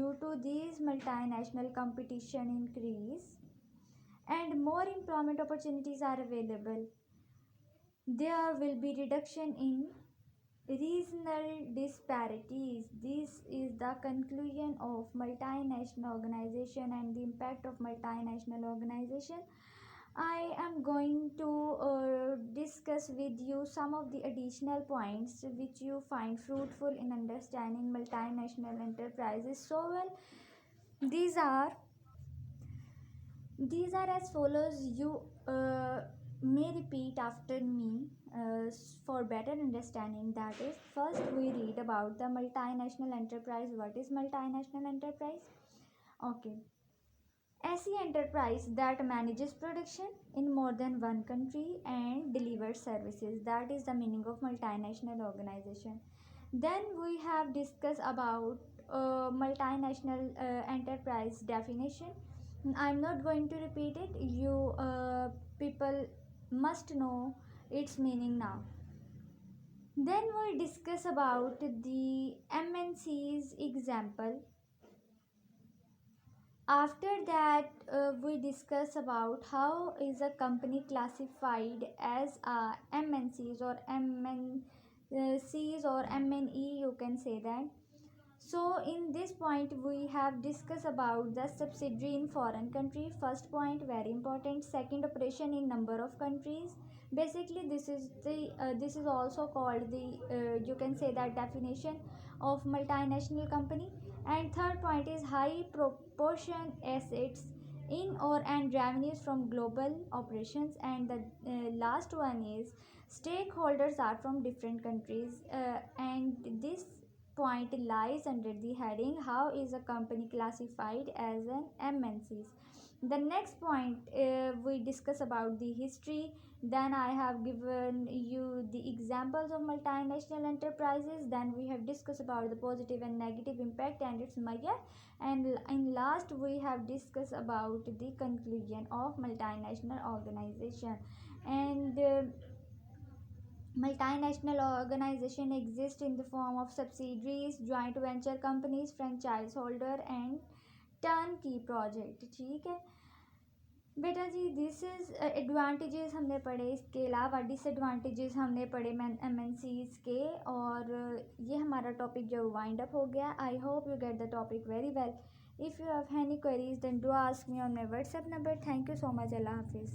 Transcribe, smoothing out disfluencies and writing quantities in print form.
due to these multinational competition increase and more employment opportunities are available, there will be reduction in regional disparities. This is the conclusion of multinational organization and the impact of multinational organization. I am going to discuss with you some of the additional points which you find fruitful in understanding multinational enterprises. So well, these are as follows. You may repeat after me for better understanding. That is, first we read about the multinational enterprise. What is multinational enterprise? Okay. ऐसी enterprise that manages production in more than one country and delivers services. That is the meaning of multinational organization. Then we have discussed about multinational enterprise definition. I'm not going to repeat it. You people must know its meaning now. Then we discuss about the MNC's example. After that, we discuss about how is a company classified as a MNCs or MNCs or MNE, you can say that. So in this point we have discussed about the subsidiary in foreign country. First point, very important. Second, operation in number of countries. Basically this is the this is also called the you can say that definition of multinational company. And third point is high proportion assets in or and revenues from global operations. And the last one is stakeholders are from different countries, and this point lies under the heading how is a company classified as an MNCs. The next point, we discuss about the history. Then I have given you the examples of multinational enterprises. Then we have discussed about the positive and negative impact and its measure. And in last we have discussed about the conclusion of multinational organization. And multinational organization exist in the form of subsidiaries, joint venture companies, franchise holder and turnkey project. ठीक है बेटा जी. This is advantages हमने पढ़े. इसके अलावा disadvantages हमने पढ़े MNCs के. और ये हमारा टॉपिक जो वाइंड अप हो गया. I hope you get the topic very well. If you have any queries then do ask me on my WhatsApp number. Thank you so much. अल्लाह हाफिज़.